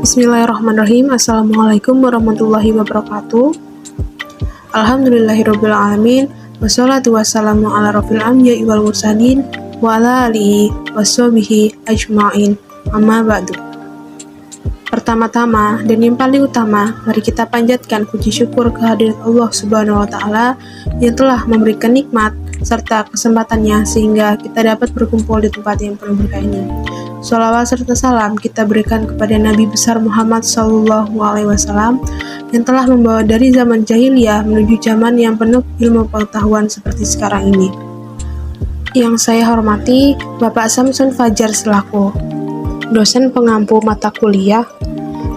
Bismillahirrahmanirrahim. Assalamualaikum warahmatullahi wabarakatuh. Alhamdulillahirabbil alamin. Wassalatu wassalamu ala rofil anbiya'i wal mursalin wa ala alihi washabihi ajma'in. Amma ba'du. Pertama-tama dan yang paling utama, mari kita panjatkan puji syukur kehadirat Allah Subhanahu wa taala yang telah memberikan nikmat serta kesempatannya sehingga kita dapat berkumpul di tempat yang penuh berkah ini. Sholawat serta salam kita berikan kepada Nabi besar Muhammad SAW yang telah membawa dari zaman jahiliyah menuju zaman yang penuh ilmu pengetahuan seperti sekarang ini. Yang saya hormati Bapak Samsun Fajar selaku dosen pengampu mata kuliah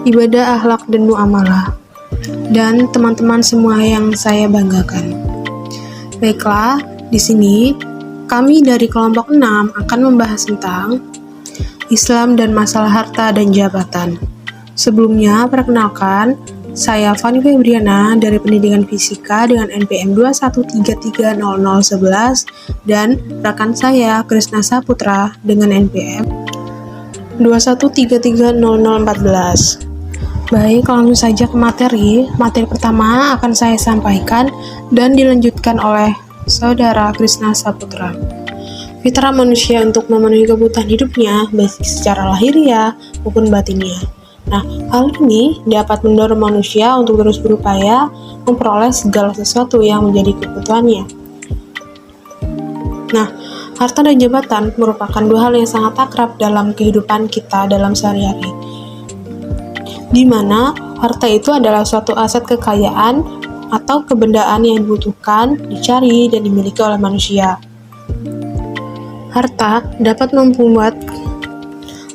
Ibadah Akhlak dan Muamalah, dan teman-teman semua yang saya banggakan. Baiklah, di sini kami dari kelompok 6 akan membahas tentang Islam dan masalah harta dan jabatan. Sebelumnya, perkenalkan, saya Fani Febriana dari Pendidikan Fisika dengan NPM 213300011 dan rekan saya Krisna Saputra dengan NPM 2133014. Baik, langsung saja ke materi. Materi pertama akan saya sampaikan dan dilanjutkan oleh Saudara Krisna Saputra. Fitrah manusia untuk memenuhi kebutuhan hidupnya, baik secara lahiriah maupun batinnya. Nah, hal ini dapat mendorong manusia untuk terus berupaya memperoleh segala sesuatu yang menjadi kebutuhannya. Nah, harta dan jabatan merupakan dua hal yang sangat akrab dalam kehidupan kita dalam sehari-hari. Di mana harta itu adalah suatu aset kekayaan atau kebendaan yang dibutuhkan, dicari, dan dimiliki oleh manusia. Harta dapat membuat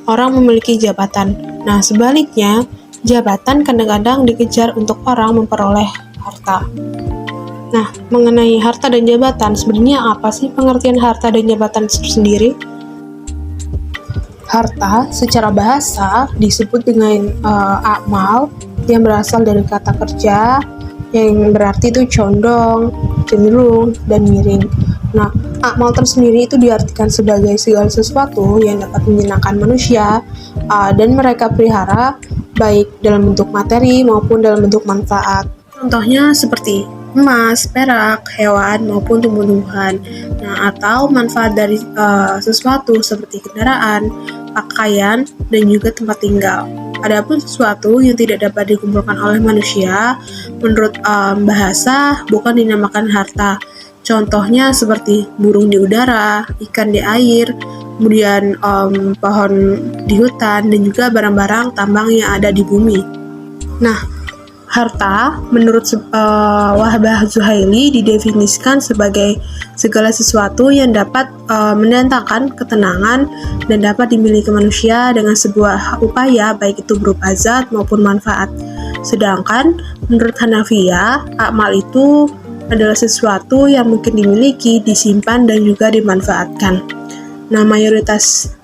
orang memiliki jabatan. Nah, sebaliknya, jabatan kadang-kadang dikejar untuk orang memperoleh harta. Nah, mengenai harta dan jabatan, sebenarnya apa sih pengertian harta dan jabatan itu sendiri? Harta secara bahasa disebut dengan amal yang berasal dari kata kerja yang berarti itu condong, cenderung, dan miring. Nah, amal tersendiri itu diartikan sebagai segala sesuatu yang dapat menyenangkan manusia dan mereka pelihara baik dalam bentuk materi maupun dalam bentuk manfaat. Contohnya seperti emas, perak, hewan maupun tumbuh-tumbuhan. Nah, atau manfaat dari sesuatu seperti kendaraan, pakaian, dan juga tempat tinggal. Adapun sesuatu yang tidak dapat dikumpulkan oleh manusia, menurut bahasa bukan dinamakan harta. Contohnya seperti burung di udara, ikan di air, kemudian pohon di hutan, dan juga barang-barang tambang yang ada di bumi. Nah, harta menurut Wahbah Zuhaili didefinisikan sebagai segala sesuatu yang dapat mendatangkan ketenangan dan dapat dimiliki manusia dengan sebuah upaya baik itu berupa zat maupun manfaat. Sedangkan menurut Hanafiyah, amal itu adalah sesuatu yang mungkin dimiliki, disimpan, dan juga dimanfaatkan. Nah, mayoritas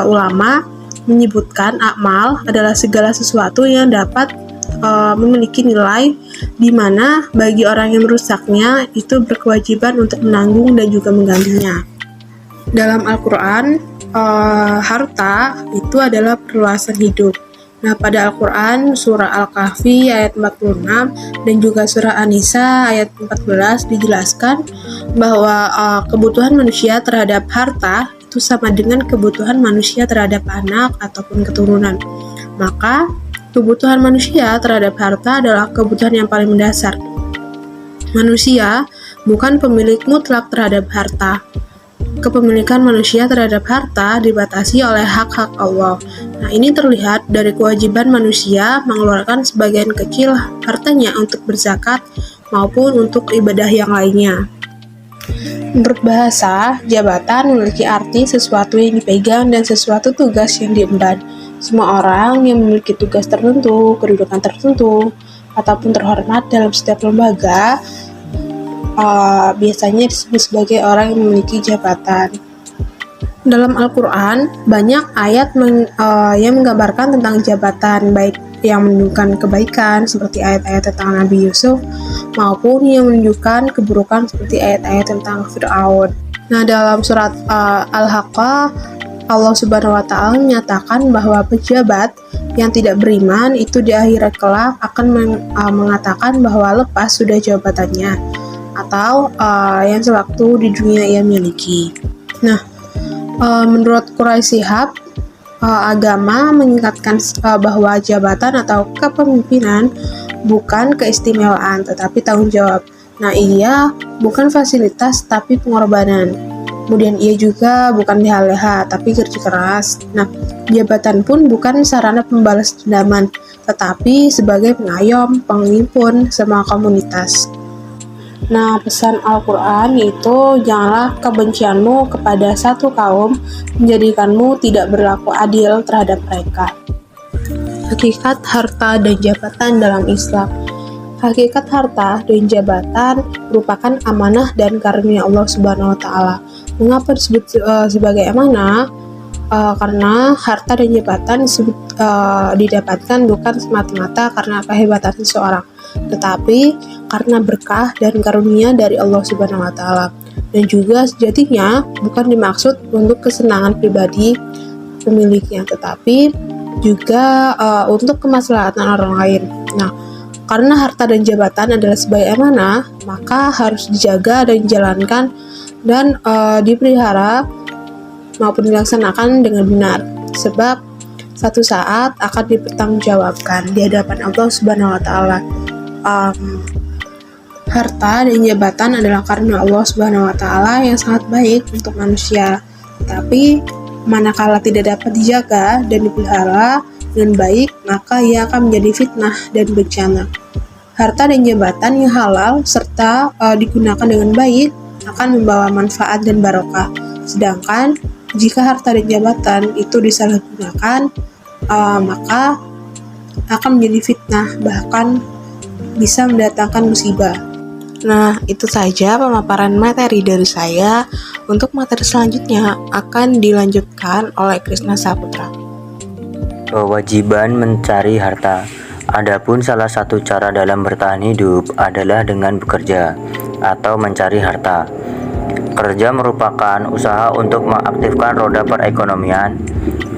ulama menyebutkan amal adalah segala sesuatu yang dapat memiliki nilai di mana bagi orang yang merusaknya itu berkewajiban untuk menanggung dan juga menggantinya. Dalam Al-Quran, harta itu adalah perluasan hidup. Nah, pada Al-Quran, surah Al-Kahfi ayat 46 dan juga surah An-Nisa ayat 14 dijelaskan bahwa kebutuhan manusia terhadap harta itu sama dengan kebutuhan manusia terhadap anak ataupun keturunan. Maka, kebutuhan manusia terhadap harta adalah kebutuhan yang paling mendasar. Manusia bukan pemilik mutlak terhadap harta. Kepemilikan manusia terhadap harta dibatasi oleh hak-hak Allah. Nah, ini terlihat dari kewajiban manusia mengeluarkan sebagian kecil hartanya untuk berzakat maupun untuk ibadah yang lainnya. Menurut bahasa, jabatan memiliki arti sesuatu yang dipegang dan sesuatu tugas yang diemban. Semua orang yang memiliki tugas tertentu, kedudukan tertentu, ataupun terhormat dalam setiap lembaga biasanya disebut sebagai orang yang memiliki jabatan. Dalam Al-Quran, banyak ayat yang menggambarkan tentang jabatan, baik yang menunjukkan kebaikan seperti ayat-ayat tentang Nabi Yusuf, maupun yang menunjukkan keburukan seperti ayat-ayat tentang Fir'aun. Nah, dalam surat Al-Haqqah Allah Subhanahu wa Ta'ala menyatakan bahwa pejabat yang tidak beriman itu di akhirat kelak akan mengatakan bahwa lepas sudah jabatannya atau yang sewaktu di dunia ia miliki. Nah, menurut Quraisy Shihab, agama mengingatkan bahwa jabatan atau kepemimpinan bukan keistimewaan tetapi tanggung jawab. Nah, ia bukan fasilitas tapi pengorbanan. Kemudian ia juga bukan leha-leha tapi kerja keras. Nah, jabatan pun bukan sarana pembalas dendaman, tetapi sebagai pengayom, pengimpun semua komunitas. Nah, pesan Al-Quran yaitu janganlah kebencianmu kepada satu kaum menjadikanmu tidak berlaku adil terhadap mereka. Hakikat harta dan jabatan dalam Islam. Hakikat harta dan jabatan merupakan amanah dan karunia Allah Subhanahu wa Ta'ala. Mengapa disebut sebagai amanah? Karena harta dan jabatan didapatkan bukan semata-mata karena kehebatan seseorang, tetapi karena berkah dan karunia dari Allah Subhanahu wa Ta'ala. Dan juga sejatinya bukan dimaksud untuk kesenangan pribadi pemiliknya, tetapi juga untuk kemaslahatan orang lain. Nah, karena harta dan jabatan adalah sebagai amanah, maka harus dijaga dan dijalankan dan dipelihara maupun dilaksanakan dengan benar. Sebab satu saat akan dipertanggungjawabkan di hadapan Allah Subhanahu wa Ta'ala. Harta dan jabatan adalah karunia Allah Subhanahu wa Ta'ala yang sangat baik untuk manusia. Tapi manakala tidak dapat dijaga dan dipelihara dengan baik, maka ia akan menjadi fitnah dan bencana. Harta dan jabatan yang halal serta digunakan dengan baik akan membawa manfaat dan barokah. Sedangkan jika harta dan jabatan itu disalahgunakan, maka akan menjadi fitnah, bahkan bisa mendatangkan musibah. Nah, itu saja pemaparan materi dari saya. Untuk materi selanjutnya akan dilanjutkan oleh Krisna Saputra. Kewajiban mencari harta. Adapun salah satu cara dalam bertahan hidup adalah dengan bekerja atau mencari harta. Kerja merupakan usaha untuk mengaktifkan roda perekonomian,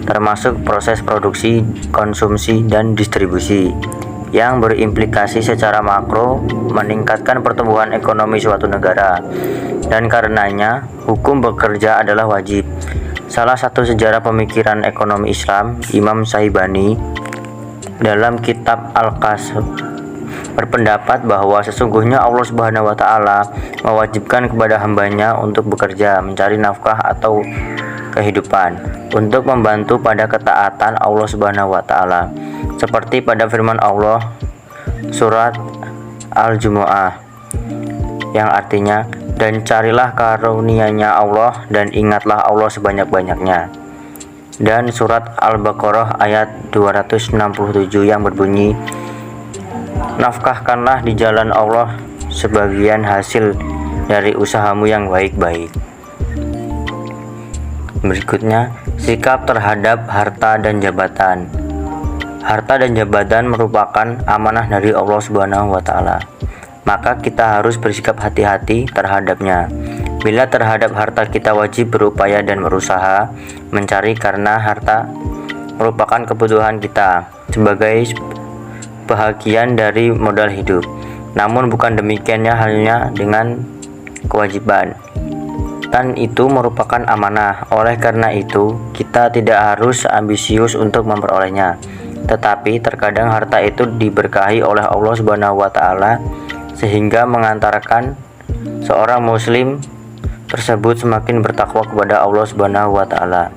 termasuk proses produksi, konsumsi, dan distribusi, yang berimplikasi secara makro meningkatkan pertumbuhan ekonomi suatu negara. Dan karenanya, hukum bekerja adalah wajib. Salah satu sejarah pemikiran ekonomi Islam, Imam Syaibani, dalam kitab Al-Kasb berpendapat bahwa sesungguhnya Allah Subhanahu wa Ta'ala mewajibkan kepada hambanya untuk bekerja, mencari nafkah atau kehidupan, untuk membantu pada ketaatan Allah Subhanahu wa Ta'ala, seperti pada firman Allah surat Al-Jumu'ah yang artinya, dan carilah karunia-Nya Allah dan ingatlah Allah sebanyak-banyaknya. Dan surat Al-Baqarah ayat 267 yang berbunyi, nafkahkanlah di jalan Allah sebagian hasil dari usahamu yang baik-baik. Berikutnya, sikap terhadap harta dan jabatan. Harta dan jabatan merupakan amanah dari Allah Subhanahu wa Ta'ala. Maka kita harus bersikap hati-hati terhadapnya. Bila terhadap harta kita wajib berupaya dan berusaha mencari, karena harta merupakan kebutuhan kita sebagai bahagian dari modal hidup. Namun bukan demikiannya halnya dengan kewajiban. Dan itu merupakan amanah. Oleh karena itu, kita tidak harus ambisius untuk memperolehnya. Tetapi terkadang harta itu diberkahi oleh Allah Subhanahu wa Ta'ala sehingga mengantarkan seorang muslim tersebut semakin bertakwa kepada Allah Subhanahu wa Ta'ala.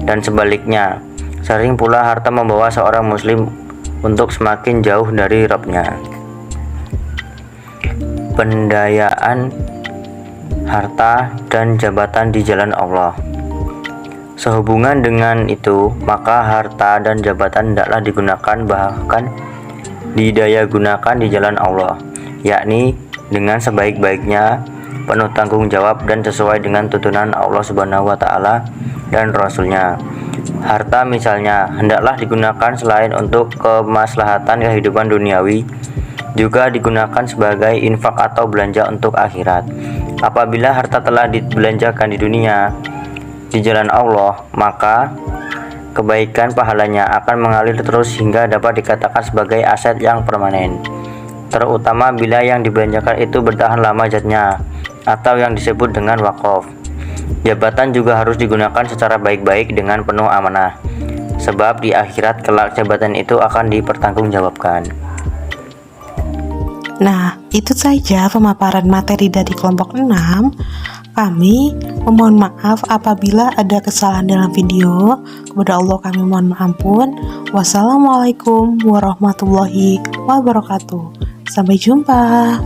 Dan sebaliknya, sering pula harta membawa seorang muslim untuk semakin jauh dari Rabb-Nya. Pendayaan harta dan jabatan di jalan Allah. Sehubungan dengan itu, maka harta dan jabatan hendaklah digunakan, bahkan didaya gunakan di jalan Allah, yakni dengan sebaik-baiknya, penuh tanggung jawab dan sesuai dengan tuntunan Allah Subhanahu wa Ta'ala dan Rasul-Nya. Harta misalnya hendaklah digunakan selain untuk kemaslahatan kehidupan duniawi, juga digunakan sebagai infak atau belanja untuk akhirat. Apabila harta telah dibelanjakan di dunia, di jalan Allah, maka kebaikan pahalanya akan mengalir terus hingga dapat dikatakan sebagai aset yang permanen, terutama bila yang dibelanjakan itu bertahan lama zatnya atau yang disebut dengan wakaf. Jabatan juga harus digunakan secara baik-baik dengan penuh amanah, sebab di akhirat kelak jabatan itu akan dipertanggungjawabkan. Nah, itu saja pemaparan materi dari kelompok 6. Kami memohon maaf apabila ada kesalahan dalam video. Kepada Allah kami mohon ampun. Wassalamualaikum warahmatullahi wabarakatuh. Sampai jumpa.